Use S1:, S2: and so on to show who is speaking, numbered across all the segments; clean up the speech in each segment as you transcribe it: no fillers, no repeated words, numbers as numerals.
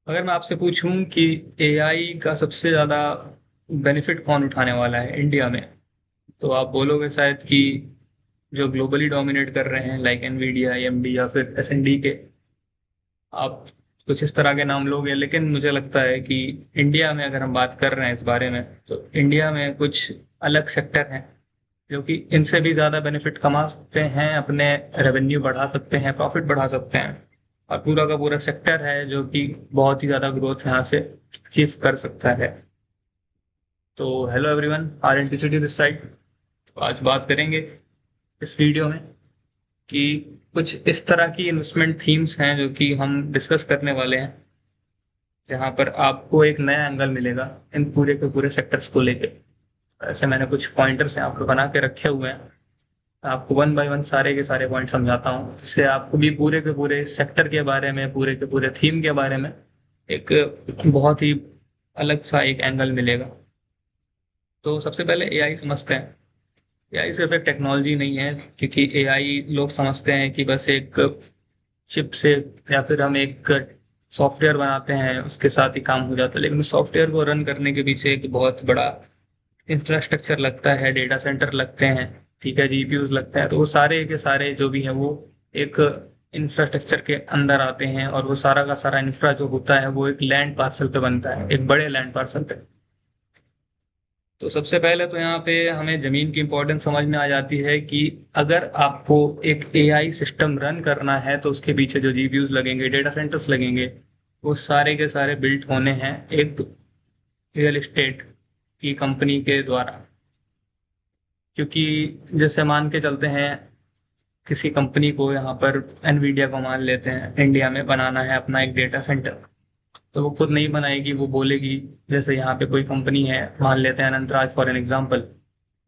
S1: अगर मैं आपसे पूछूं कि एआई का सबसे ज्यादा बेनिफिट कौन उठाने वाला है इंडिया में, तो आप बोलोगे शायद कि जो ग्लोबली डोमिनेट कर रहे हैं लाइक एनवीडिया, एएमडी या फिर एसएनडी के। आप कुछ इस तरह के नाम लोगे, लेकिन मुझे लगता है कि इंडिया में अगर हम बात कर रहे हैं इस बारे में, तो इंडिया में कुछ अलग सेक्टर हैं जो कि इनसे भी ज्यादा बेनिफिट कमा सकते हैं, अपने रेवेन्यू बढ़ा सकते हैं, प्रॉफिट बढ़ा सकते हैं। और पूरा का पूरा सेक्टर है जो कि बहुत ही ज्यादा ग्रोथ यहाँ से अचीव कर सकता है। तो hello everyone, R N T city this side. तो आज बात करेंगे इस वीडियो में कि कुछ इस तरह की इन्वेस्टमेंट थीम्स हैं जो कि हम डिस्कस करने वाले हैं, जहाँ पर आपको एक नया एंगल मिलेगा इन पूरे के पूरे सेक्टर्स को लेके। ऐसे मैंने कुछ पॉइंटर्स यहाँ पर बना के रखे हुए हैं। आपको वन बाय वन सारे के सारे पॉइंट समझाता हूँ, जिससे आपको भी पूरे के पूरे सेक्टर के बारे में, पूरे के पूरे थीम के बारे में एक बहुत ही अलग सा एक एंगल मिलेगा। तो सबसे पहले एआई समझते हैं। एआई सिर्फ एक टेक्नोलॉजी नहीं है, क्योंकि एआई लोग समझते हैं कि बस एक चिप से या फिर हम एक सॉफ्टवेयर बनाते हैं उसके साथ ही काम हो जाता है, लेकिन उस सॉफ्टवेयर को रन करने के पीछे एक बहुत बड़ा इंफ्रास्ट्रक्चर लगता है, डेटा सेंटर लगते हैं, ठीक है, जीपीयूज लगते हैं। तो वो सारे के सारे जो भी है वो एक इंफ्रास्ट्रक्चर के अंदर आते हैं, और वो सारा का सारा इंफ्रा जो होता है वो एक लैंड पार्सल पे बनता है, एक बड़े लैंड पार्सल पे। तो सबसे पहले तो यहाँ पे हमें जमीन की इंपॉर्टेंस समझ में आ जाती है कि अगर आपको एक एआई सिस्टम रन करना है तो उसके पीछे जो जीपीयूज लगेंगे, डेटा सेंटर्स लगेंगे, वो सारे के सारे बिल्ट होने हैं एक रियल एस्टेट की कंपनी के द्वारा। क्योंकि जैसे मान के चलते हैं, किसी कंपनी को यहाँ पर एनवीडिया को मान लेते हैं, इंडिया में बनाना है अपना एक डेटा सेंटर, तो वो खुद नहीं बनाएगी, वो बोलेगी। जैसे यहाँ पे कोई कंपनी है, मान लेते हैं अनंतराज फॉर एन एग्जाम्पल।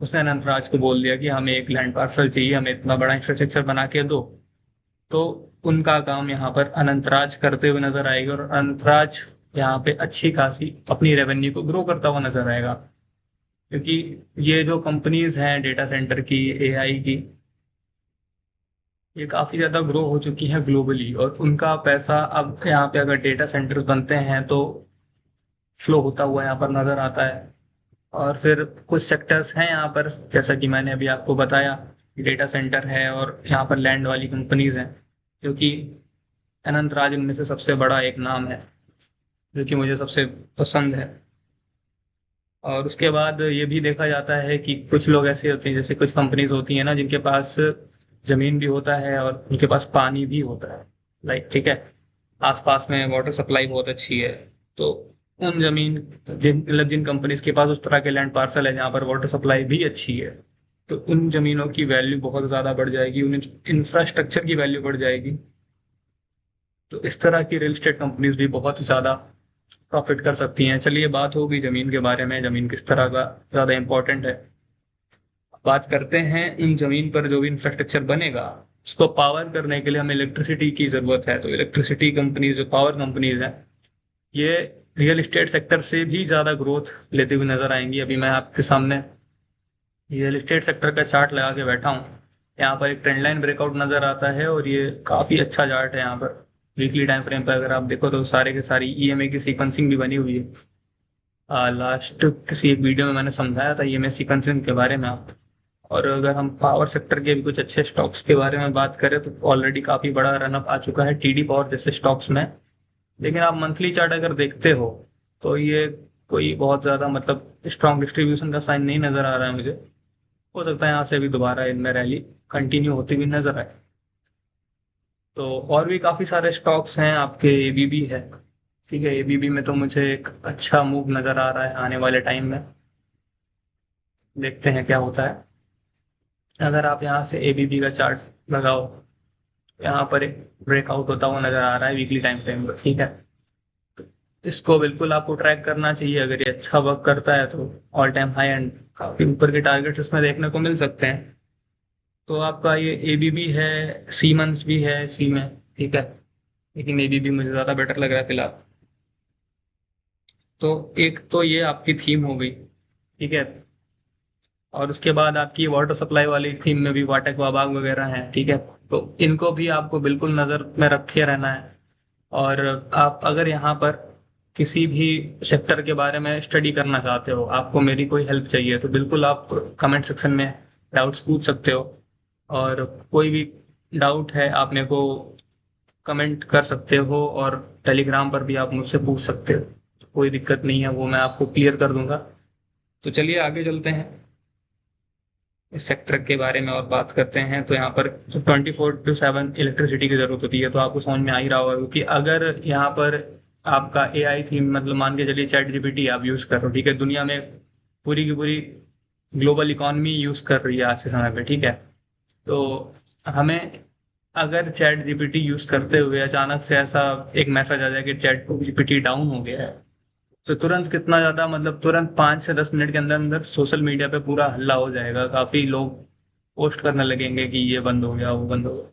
S1: उसने अनंतराज को बोल दिया कि हमें एक लैंड पार्सल चाहिए, हमें इतना बड़ा इंफ्रास्ट्रक्चर बना के दो। तो उनका काम यहाँ पर अनंतराज करते हुए नजर आएगा, और अनंतराज यहाँ पे अच्छी खासी अपनी रेवेन्यू को ग्रो करता हुआ नजर आएगा। क्योंकि ये जो कंपनीज हैं डेटा सेंटर की, एआई की, ये काफी ज्यादा ग्रो हो चुकी हैं ग्लोबली, और उनका पैसा अब यहाँ पे अगर डेटा सेंटर्स बनते हैं तो फ्लो होता हुआ यहाँ पर नजर आता है। और फिर कुछ सेक्टर्स हैं यहाँ पर, जैसा कि मैंने अभी आपको बताया, डेटा सेंटर है और यहाँ पर लैंड वाली कंपनीज हैं, जो कि अनंतराज उनमें से सबसे बड़ा एक नाम है, जो कि मुझे सबसे पसंद है। और उसके बाद ये भी देखा जाता है कि कुछ लोग ऐसे होते हैं, जैसे कुछ कंपनीज होती हैं ना, जिनके पास जमीन भी होता है और उनके पास पानी भी होता है, लाइक, ठीक है, आसपास में वाटर सप्लाई बहुत अच्छी है। तो उन जमीन, जिन कंपनीज के पास उस तरह के लैंड पार्सल है जहाँ पर वाटर सप्लाई भी अच्छी है, तो उन जमीनों की वैल्यू बहुत ज़्यादा बढ़ जाएगी, उन इंफ्रास्ट्रक्चर की वैल्यू बढ़ जाएगी। तो इस तरह की रियल एस्टेट कंपनीज भी बहुत ज़्यादा प्रॉफिट कर सकती हैं। चलिए, बात होगी ज़मीन के बारे में, ज़मीन किस तरह का ज़्यादा इंपॉर्टेंट है। बात करते हैं इन जमीन पर जो भी इंफ्रास्ट्रक्चर बनेगा, उसको पावर करने के लिए हमें इलेक्ट्रिसिटी की जरूरत है। तो इलेक्ट्रिसिटी कंपनीज, जो पावर कंपनीज हैं, ये रियल एस्टेट सेक्टर से भी ज्यादा ग्रोथ लेते हुए नजर आएंगी। अभी मैं आपके सामने रियल एस्टेट सेक्टर का चार्ट लगा के बैठा हूँ। यहाँ पर एक ट्रेंड लाइन ब्रेकआउट नजर आता है, और ये काफी अच्छा चार्ट है। यहाँ पर वीकली टाइम फ्रेम पर अगर आप देखो तो सारे के सारी ईएमए की सीक्वेंसिंग भी बनी हुई है। लास्ट किसी एक वीडियो में मैंने समझाया था ईएमए सीक्वेंसिंग के बारे में आप। और अगर हम पावर सेक्टर के भी कुछ अच्छे स्टॉक्स के बारे में बात करें, तो ऑलरेडी काफी बड़ा रनअप आ चुका है टीडी पावर जैसे स्टॉक्स में। लेकिन आप मंथली चार्ट अगर देखते हो, तो ये कोई बहुत ज्यादा मतलब स्ट्रॉन्ग डिस्ट्रीब्यूशन का साइन नहीं नजर आ रहा है मुझे। हो सकता है यहाँ से अभी दोबारा इनमें रैली कंटिन्यू होती हुई नजर आए। तो और भी काफी सारे स्टॉक्स हैं, आपके एबीबी है, ठीक है। एबीबी में तो मुझे एक अच्छा मूव नजर आ रहा है आने वाले टाइम में। देखते हैं क्या होता है। अगर आप यहाँ से एबीबी का चार्ट लगाओ, यहाँ पर एक ब्रेकआउट होता हुआ नजर आ रहा है वीकली टाइम फ्रेम पर, ठीक है। तो इसको बिल्कुल आपको ट्रैक करना चाहिए। अगर ये अच्छा वर्क करता है तो ऑल टाइम हाई एंड काफी ऊपर के टारगेट्स इसमें देखने को मिल सकते हैं। तो आपका ये एबीबी है, सीमंस भी है सी में, ठीक है, लेकिन एबीबी मुझे ज्यादा बेटर लग रहा है फिलहाल। तो एक तो ये आपकी थीम हो गई, ठीक है। और उसके बाद आपकी वाटर सप्लाई वाली थीम में भी वाटेक वाबाग वगैरह हैं, ठीक है। तो इनको भी आपको बिल्कुल नजर में रखे रहना है। और आप अगर यहाँ पर किसी भी सेक्टर के बारे में स्टडी करना चाहते हो, आपको मेरी कोई हेल्प चाहिए, तो बिल्कुल आप कमेंट सेक्शन में डाउट्स पूछ सकते हो। और कोई भी डाउट है आप मेरे को कमेंट कर सकते हो, और टेलीग्राम पर भी आप मुझसे पूछ सकते हो। कोई दिक्कत नहीं है, वो मैं आपको क्लियर कर दूंगा। तो चलिए आगे चलते हैं, इस सेक्टर के बारे में और बात करते हैं। तो यहाँ पर 24/7 इलेक्ट्रिसिटी की जरूरत होती है, तो आपको समझ में आ ही रहा होगा, क्योंकि अगर यहाँ पर आपका एआई थीम, मतलब मान के चलिए चैट जीपीटी आप यूज कर रहे हो, ठीक है, दुनिया में पूरी की पूरी ग्लोबल इकॉनमी यूज कर रही है आज के समय पे, ठीक है। तो हमें अगर चैट जीपीटी यूज करते हुए अचानक से ऐसा एक मैसेज आ जाए कि चैट जीपीटी डाउन हो गया है, तो तुरंत कितना ज्यादा, मतलब तुरंत 5 से 10 मिनट के अंदर अंदर सोशल मीडिया पे पूरा हल्ला हो जाएगा, काफी लोग पोस्ट करने लगेंगे कि ये बंद हो गया, वो बंद हो गया।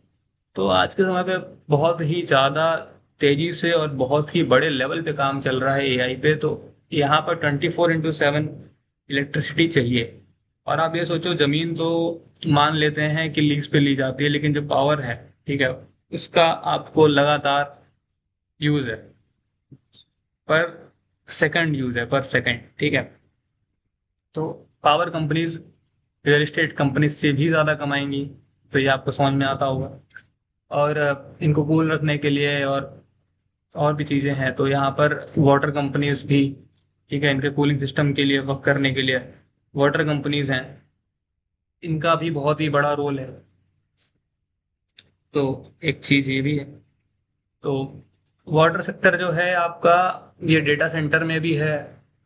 S1: तो आज के समय पे बहुत ही ज्यादा तेजी से और बहुत ही बड़े लेवल पे काम चल रहा है एआई पे। तो यहाँ पर 24/7 इलेक्ट्रिसिटी चाहिए। और आप ये सोचो, जमीन तो मान लेते हैं कि लीज पे ली जाती है, लेकिन जो पावर है, ठीक है, उसका आपको लगातार यूज है, पर सेकंड यूज है, पर सेकंड, ठीक है। तो power companies real estate companies से भी ज़्यादा कमाएंगी, तो ये आपको समझ में आता होगा। और इनको कूल रखने के लिए और भी चीज़ें हैं, तो यहाँ पर वाटर कंपनीज भी, ठीक है, इनके कूलिंग सिस्टम के लिए, वर्क करने के लिए वाटर कंपनीज हैं, इनका भी बहुत ही बड़ा रोल है। तो एक चीज़ ये भी है। तो वाटर सेक्टर जो है आपका, ये डेटा सेंटर में भी है,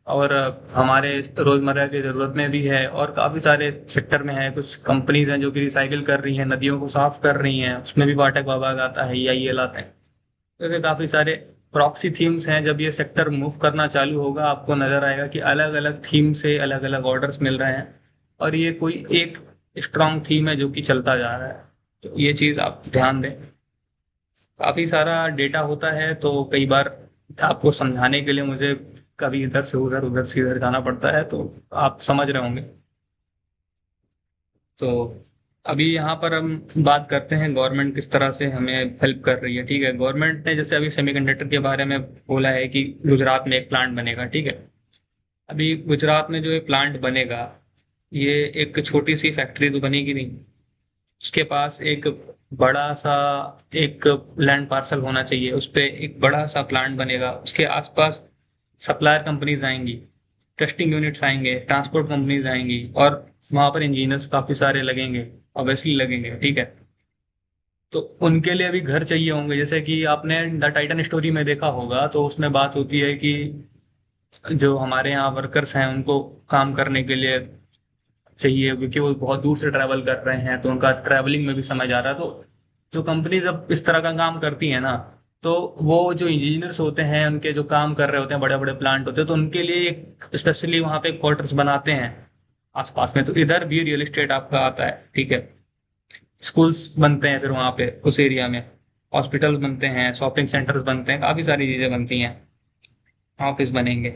S1: और हमारे रोजमर्रा की जरूरत में भी है, और काफी सारे सेक्टर में है। कुछ कंपनीज हैं जो कि रिसाइकिल कर रही हैं, नदियों को साफ कर रही हैं, उसमें भी वाटर विभाग आता है या ये लाते हैं। जैसे काफी सारे प्रॉक्सी थीम्स हैं। जब ये सेक्टर मूव करना चालू होगा, आपको नजर आएगा कि अलग अलग थीम से अलग अलग ऑर्डर्स मिल रहे हैं, और ये कोई एक स्ट्रांग थीम है जो कि चलता जा रहा है। तो ये चीज आप ध्यान दें। काफी सारा डेटा होता है, तो कई बार आपको समझाने के लिए मुझे कभी इधर से उधर, उधर से इधर जाना पड़ता है, तो आप समझ रहे होंगे। तो अभी यहाँ पर हम बात करते हैं गवर्नमेंट किस तरह से हमें हेल्प कर रही है, ठीक है। गवर्नमेंट ने जैसे अभी सेमीकंडक्टर के बारे में बोला है कि गुजरात में एक प्लांट बनेगा, ठीक है। अभी गुजरात में जो ये प्लांट बनेगा, ये एक छोटी सी फैक्ट्री तो बनेगी नहीं। उसके पास एक बड़ा सा एक लैंड पार्सल होना चाहिए, उस पे एक बड़ा सा प्लांट बनेगा, उसके आसपास सप्लायर कंपनीज आएंगी, टेस्टिंग यूनिट्स आएंगे, ट्रांसपोर्ट कंपनीज आएंगी, और वहां पर इंजीनियर्स काफी सारे लगेंगे, ऑब्वियसली लगेंगे, ठीक है। तो उनके लिए भी घर चाहिए होंगे। जैसे कि आपने द टाइटन स्टोरी में देखा होगा, तो उसमें बात होती है कि जो हमारे यहाँ वर्कर्स हैं उनको काम करने के लिए चाहिए, क्योंकि वो बहुत दूर से ट्रैवल कर रहे हैं, तो उनका ट्रैवलिंग में भी समय जा रहा है। तो जो कंपनी जब इस तरह का काम करती है ना, तो वो जो इंजीनियर्स होते हैं, उनके जो काम कर रहे होते हैं, बड़े बड़े प्लांट होते हैं, तो उनके लिए एक स्पेशली वहाँ पे क्वार्टर्स बनाते हैं आसपास में। तो इधर भी रियल एस्टेट आपका आता है, ठीक है। स्कूल्स बनते हैं फिर वहाँ पे उस एरिया में, हॉस्पिटल बनते हैं, शॉपिंग सेंटर्स बनते हैं, काफी सारी चीजें बनती हैं, ऑफिस बनेंगे।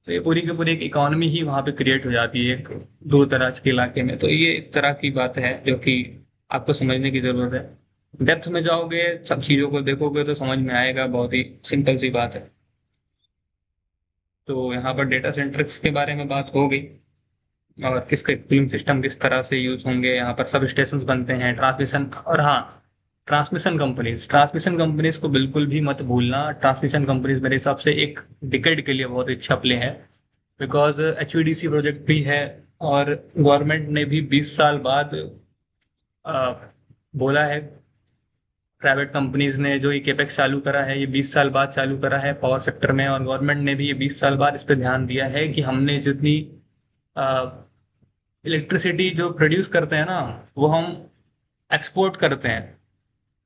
S1: तो ये पूरी की पूरी एक इकोनॉमी ही वहाँ पे क्रिएट हो जाती है एक दूर दराज के इलाके में। तो ये इस तरह की बात है जो कि आपको समझने की जरूरत है। डेप्थ में जाओगे, सब चीजों को देखोगे, तो समझ में आएगा, बहुत ही सिंपल सी बात है। तो यहाँ पर डेटा सेंटर्स के बारे में बात हो गई, और किसके कूलिंग सिस्टम किस तरह से यूज होंगे। यहाँ पर सब स्टेशन बनते हैं, ट्रांसमिशन, और हाँ, ट्रांसमिशन कंपनीज को बिल्कुल भी मत भूलना। ट्रांसमिशन कंपनीज मेरे हिसाब से एक डिकेड के लिए बहुत अच्छा प्ले है, बिकॉज एचवीडीसी प्रोजेक्ट भी है, और गवर्नमेंट ने भी 20 साल बाद अ, बोला है। प्राइवेट कंपनीज ने जो ये केपेक्स चालू करा है, ये 20 साल बाद चालू करा है पावर सेक्टर में, और गवर्नमेंट ने भी ये 20 साल बाद इस पर ध्यान दिया है कि हमने जितनी इलेक्ट्रिसिटी जो प्रोड्यूस करते हैं ना, वो हम एक्सपोर्ट करते हैं,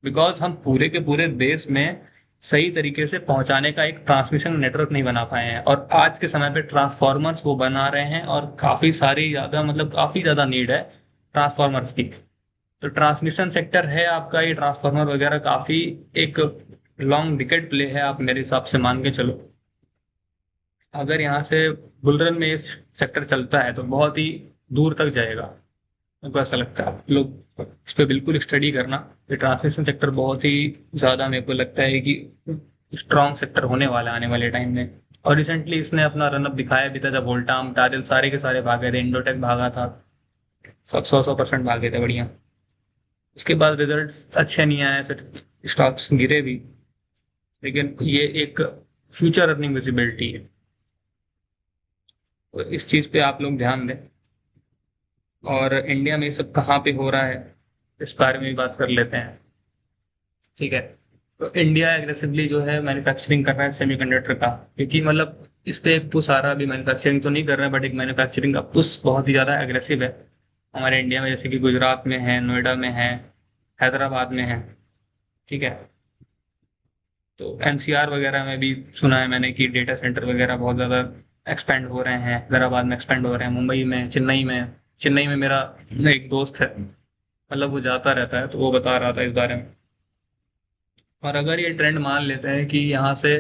S1: बिकॉज हम पूरे के पूरे देश में सही तरीके से पहुंचाने का एक ट्रांसमिशन नेटवर्क नहीं बना पाए हैं। और आज के समय पे ट्रांसफॉर्मर्स वो बना रहे हैं, और काफी सारी ज्यादा, मतलब काफी ज्यादा नीड है ट्रांसफॉर्मर्स की। तो ट्रांसमिशन सेक्टर है आपका, ये ट्रांसफार्मर वगैरह काफी एक लॉन्ग डिकेड प्ले है, आप मेरे हिसाब से मान के चलो। अगर यहाँ से बुल रन में ये सेक्टर चलता है, तो बहुत ही दूर तक जाएगा। मेरे को ऐसा लगता है, आप लोग इस पे बिल्कुल स्टडी करना। ये ट्रांसमिशन सेक्टर बहुत ही ज्यादा, मेरे को लगता है कि स्ट्रॉन्ग सेक्टर होने वाला है आने वाले टाइम में। और रिसेंटली इसने अपना रनअप दिखाया भी था, जब वोल्टाम टारिल सारे के सारे भागे थे, इंडोटेक भागा था, सब 100% भागे थे बढ़िया। उसके बाद रिजल्ट्स अच्छे नहीं आए, फिर स्टॉक्स गिरे भी। लेकिन ये एक फ्यूचर अर्निंग विजिबिलिटी है, तो इस चीज़ पे आप लोग ध्यान दें। और इंडिया में ये सब कहाँ पे हो रहा है, इस बारे में भी बात कर लेते हैं। ठीक है, तो इंडिया एग्रेसिवली जो है मैन्युफैक्चरिंग कर रहा है सेमीकंडक्टर का, क्योंकि मतलब इस पे एक पुश आ रहा है। अभी मैन्युफैक्चरिंग तो नहीं कर रहे हैं, बट एक मैन्युफैक्चरिंग का पुश बहुत ही ज़्यादा एग्रेसिव है हमारे इंडिया में, जैसे कि गुजरात में है, नोएडा में है, हैदराबाद में है। ठीक है, तो एनसीआर वगैरह में भी सुना है मैंने कि डेटा सेंटर वगैरह बहुत ज़्यादा एक्सपेंड हो रहे हैं, हैदराबाद में एक्सपेंड हो रहे हैं, मुंबई में, चेन्नई में। चेन्नई में मेरा एक दोस्त है, मतलब वो जाता रहता है, तो वो बता रहा था इस बारे में। और अगर ये ट्रेंड मान लेते हैं कि यहाँ से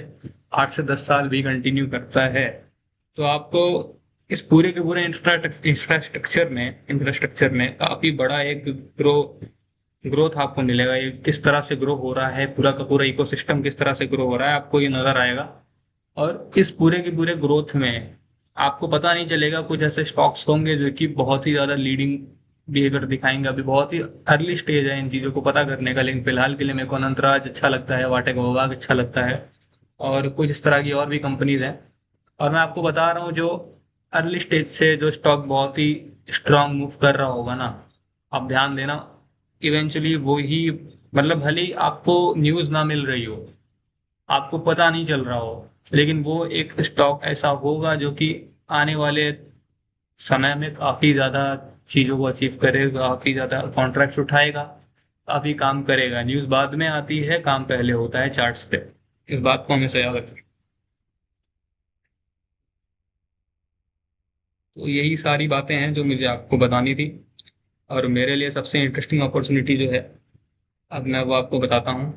S1: 8 से 10 साल भी कंटिन्यू करता है, तो आपको इस पूरे के पूरे इंफ्रास्ट्रक्चर में काफी बड़ा एक ग्रोथ आपको मिलेगा। ये किस तरह से ग्रो हो रहा है, पूरा का पूरा इकोसिस्टम किस तरह से ग्रो हो रहा है, आपको ये नजर आएगा। और इस पूरे के पूरे ग्रोथ में आपको पता नहीं चलेगा, कुछ ऐसे स्टॉक्स होंगे जो कि बहुत ही ज्यादा लीडिंग बिहेवियर दिखाएंगे। अभी बहुत ही अर्ली स्टेज है इन चीजों को पता करने का, लेकिन फिलहाल के लिए मेरे को अनंतराज अच्छा लगता है, वाटेक वोवाक अच्छा लगता है, और कुछ इस तरह की और भी कंपनीज हैं। और मैं आपको बता रहा हूँ, जो अर्ली स्टेज से जो स्टॉक बहुत ही स्ट्रांग मूव कर रहा होगा ना, आप ध्यान देना, इवेंचुअली वो ही, मतलब भले ही आपको न्यूज ना मिल रही हो, आपको पता नहीं चल रहा हो, लेकिन वो एक स्टॉक ऐसा होगा जो कि आने वाले समय में काफी ज्यादा चीजों को अचीव करेगा, काफी ज्यादा कॉन्ट्रैक्ट उठाएगा, काफी काम करेगा। न्यूज बाद में आती है, काम पहले होता है चार्ट्स पे। इस बात को हमेशा याद रखें। तो यही सारी बातें हैं जो मुझे आपको बतानी थी। और मेरे लिए सबसे इंटरेस्टिंग अपॉर्चुनिटी जो है, अब मैं वो आपको बताता हूँ।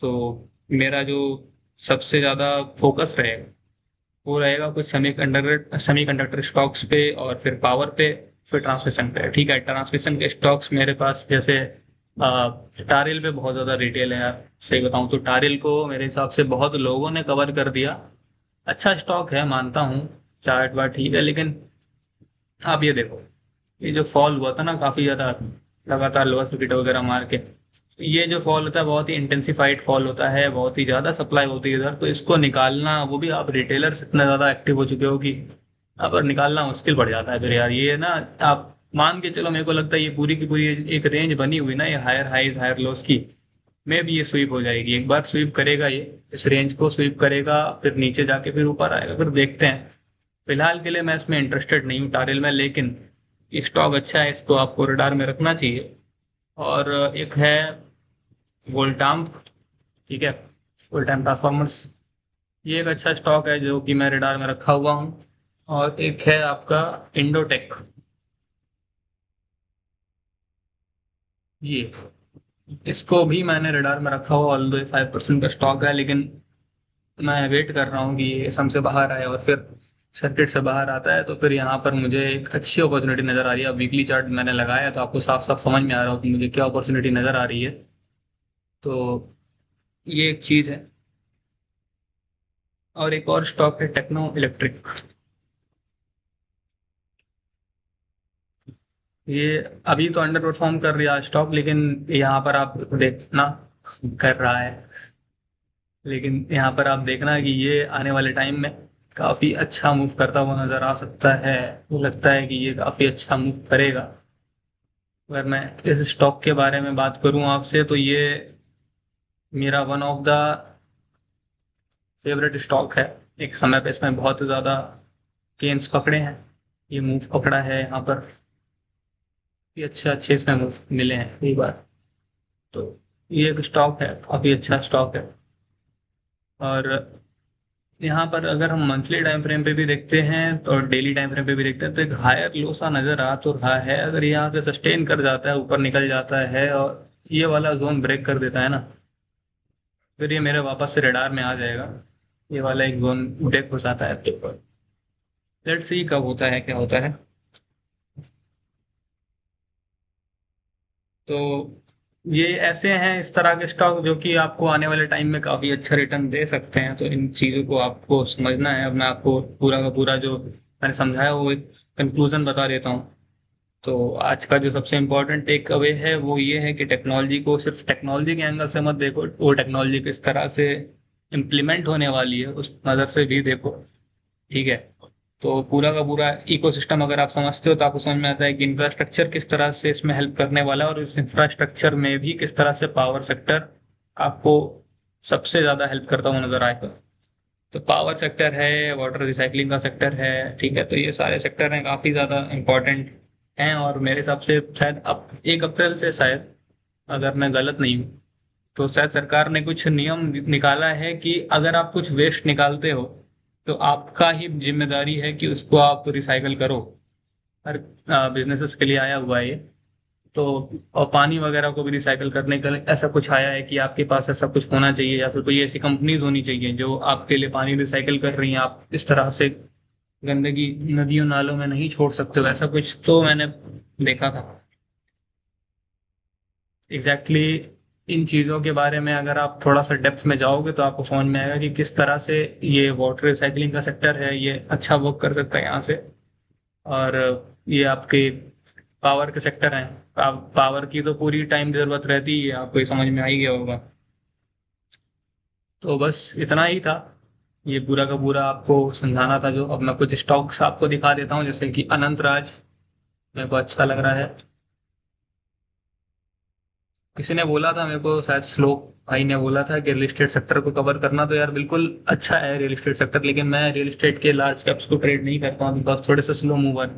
S1: तो मेरा जो सबसे ज़्यादा फोकस रहेगा, वो रहेगा कुछ सेमीकंडक्टर स्टॉक्स पे, और फिर पावर पे, फिर ट्रांसमिशन पे। ठीक है, ट्रांसमिशन के स्टॉक्स मेरे पास जैसे टारिल पे बहुत ज़्यादा रिटेल है यार। सही बताऊँ तो टारिल को मेरे हिसाब से बहुत लोगों ने कवर कर दिया। अच्छा स्टॉक है, मानता हूँ, चार्ट वार्ट ठीक है, लेकिन आप ये देखो, ये जो फॉल हुआ था ना काफी ज्यादा, लगातार लोअर सर्किट वगैरह मार के, ये जो फॉल होता है बहुत ही इंटेंसिफाइड फॉल होता है, बहुत ही ज्यादा सप्लाई होती है इधर, तो इसको निकालना, वो भी आप रिटेलर्स इतना ज्यादा एक्टिव हो चुके हो कि अब और निकालना मुश्किल पड़ जाता है फिर यार। ये ना, आप मान के चलो, मेरे को लगता है ये पूरी की पूरी एक रेंज बनी हुई ना, ये हायर हाइज हायर लोस की, में भी ये स्वीप हो जाएगी। एक बार स्वीप करेगा ये, इस रेंज को स्वीप करेगा, फिर नीचे जाके फिर ऊपर आएगा, फिर देखते हैं। फिलहाल के लिए मैं इसमें इंटरेस्टेड नहीं हूँ टारिल में, लेकिन स्टॉक अच्छा है, इसको आपको रडार में रखना चाहिए। और एक है वोल्टाम। ठीक है, वोल्टाम ट्रांसफॉर्मर्स, ये एक अच्छा स्टॉक है जो कि मैं रडार में रखा हुआ हूँ। और एक है आपका इंडोटेक, ये, इसको भी मैंने रडार में रखा हुआ, ऑल्दो 5% का स्टॉक है, लेकिन मैं वेट कर रहा हूँ कि ये सम से बाहर आए, और फिर सर्किट से बाहर आता है तो फिर यहाँ पर मुझे एक अच्छी अपॉर्चुनिटी नजर आ रही है। अब वीकली चार्ट मैंने लगाया है, तो आपको साफ साफ समझ में आ रहा हो कि मुझे क्या अपॉर्चुनिटी नजर आ रही है। तो ये एक चीज है। और एक और स्टॉक है टेक्नो इलेक्ट्रिक, ये अभी तो अंडर परफॉर्म कर रहा है स्टॉक, लेकिन यहाँ पर आप देखना, कर रहा है, लेकिन यहाँ पर आप देखना कि ये आने वाले टाइम में काफी अच्छा मूव करता हुआ नजर आ सकता है। मुझे लगता है कि ये काफी अच्छा मूव करेगा। अगर मैं इस स्टॉक के बारे में बात करूं आपसे, तो ये मेरा one of the favourite stock है। एक समय पे इसमें बहुत ज्यादा गेंस पकड़े हैं, ये मूव पकड़ा है यहाँ पर, ये अच्छे अच्छे इसमें मूव मिले हैं कई बार। तो ये एक स्टॉक है, काफी अच्छा स्टॉक है। और यहाँ पर अगर हम मंथली टाइम फ्रेम पे भी देखते हैं और डेली टाइम फ्रेम पे भी देखते हैं, तो एक हायर लो सा नजर आ तो रहा है। अगर यहाँ पे सस्टेन कर जाता है, ऊपर निकल जाता है और ये वाला जोन ब्रेक कर देता है ना, फिर ये मेरे वापस से रडार में आ जाएगा। ये वाला एक जोन ब्रेक हो जाता है तो लेट्स सी कब होता है, क्या होता है। तो ये ऐसे हैं इस तरह के स्टॉक जो कि आपको आने वाले टाइम में काफी अच्छा रिटर्न दे सकते हैं। तो इन चीजों को आपको समझना है। अब मैं आपको पूरा का पूरा जो मैंने समझाया वो एक कंक्लूजन बता देता हूँ। तो आज का जो सबसे इम्पोर्टेंट टेक अवे है वो ये है कि टेक्नोलॉजी को सिर्फ टेक्नोलॉजी के एंगल से मत देखो, वो टेक्नोलॉजी किस तरह से इम्प्लीमेंट होने वाली है उस नज़र से भी देखो। ठीक है। तो पूरा का पूरा इकोसिस्टम अगर आप समझते हो तो आपको समझ में आता है कि इंफ्रास्ट्रक्चर किस तरह से इसमें हेल्प करने वाला है, और इस इंफ्रास्ट्रक्चर में भी किस तरह से पावर सेक्टर आपको सबसे ज्यादा हेल्प करता हुआ नजर आएगा। तो पावर सेक्टर है, वाटर रिसाइकलिंग का सेक्टर है, ठीक है। तो ये सारे सेक्टर हैं काफी ज्यादा इंपॉर्टेंट हैं, और मेरे हिसाब से शायद अब 1 अप्रैल से शायद, अगर मैं गलत नहीं हूँ, तो शायद सरकार ने कुछ नियम निकाला है कि अगर आप कुछ वेस्ट निकालते हो तो आपका ही जिम्मेदारी है कि उसको आप रिसाइकल करो। हर बिजनेसेस के लिए आया हुआ है ये। तो और पानी वगैरह को भी रिसाइकल करने के लिए ऐसा कुछ आया है कि आपके पास ऐसा कुछ होना चाहिए, या फिर कोई ऐसी कंपनीज होनी चाहिए जो आपके लिए पानी रिसाइकल कर रही हैं। आप इस तरह से गंदगी नदियों नालों में नहीं छोड़ सकते हो, ऐसा कुछ तो मैंने देखा था। एग्जैक्टली इन चीज़ों के बारे में अगर आप थोड़ा सा डेप्थ में जाओगे तो आपको समझ में आएगा कि किस तरह से ये वाटर रिसाइकलिंग का सेक्टर है ये अच्छा वर्क कर सकता है यहाँ से। और ये आपके पावर के सेक्टर हैं। पावर की तो पूरी टाइम जरूरत रहती है, आपको ये समझ में आ ही गया होगा। तो बस इतना ही था। ये पूरा का पूरा आपको समझाना था। जो अब मैं कुछ स्टॉक्स आपको दिखा देता हूँ, जैसे कि अनंत राज मेरे को अच्छा लग रहा है। किसी ने बोला था मेरे को, शायद श्लोक भाई ने बोला था कि रियल एस्टेट सेक्टर को कवर करना, तो यार बिल्कुल अच्छा है रियल एस्टेट सेक्टर, लेकिन मैं रियल एस्टेट के लार्ज कैप्स को ट्रेड नहीं करता हूँ बिकॉज थोड़े से स्लो मूवर,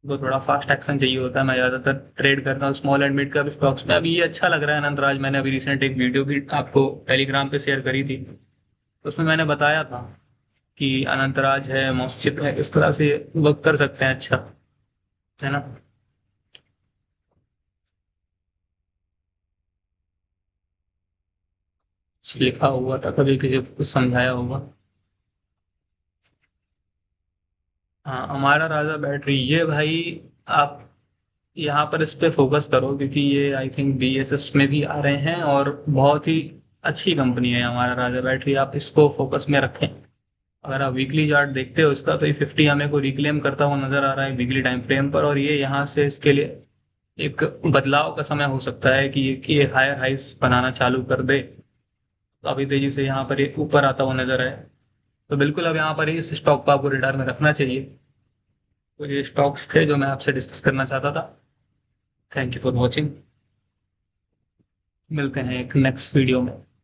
S1: वो थोड़ा फास्ट एक्शन चाहिए होता है। मैं ज्यादातर ट्रेड करता हूँ small and mid cap stocks में। अभी ये अच्छा लग रहा है अनंतराज, मैंने अभी रिसेंट एक वीडियो भी आपको टेलीग्राम पे शेयर करी थी, तो उसमें मैंने बताया था कि अनंतराज है, मॉस्चिप है, किस तरह से वर्क कर सकते हैं अच्छा, है ना। लिखा हुआ था, कभी किसी को कुछ समझाया होगा। हाँ, हमारा राजा बैटरी ये भाई, आप यहाँ पर इस पे फोकस करो क्योंकि ये आई थिंक बीएसएस में भी आ रहे हैं, और बहुत ही अच्छी कंपनी है हमारा राजा बैटरी, आप इसको फोकस में रखें। अगर आप वीकली चार्ट देखते हो इसका, तो ये 50 हमें को रिक्लेम करता हुआ नजर आ रहा है वीकली टाइम फ्रेम पर, और ये यहाँ से इसके लिए एक बदलाव का समय हो सकता है कि ये हायर हाइस बनाना चालू कर दे। तो अभी तेजी से यहाँ पर ये ऊपर आता हुआ नजर है। तो बिल्कुल अब यहाँ पर इस स्टॉक को आपको रिटायर में रखना चाहिए। तो ये स्टॉक्स थे जो मैं आपसे डिस्कस करना चाहता था। Thank you for watching. मिलते हैं एक नेक्स्ट वीडियो में।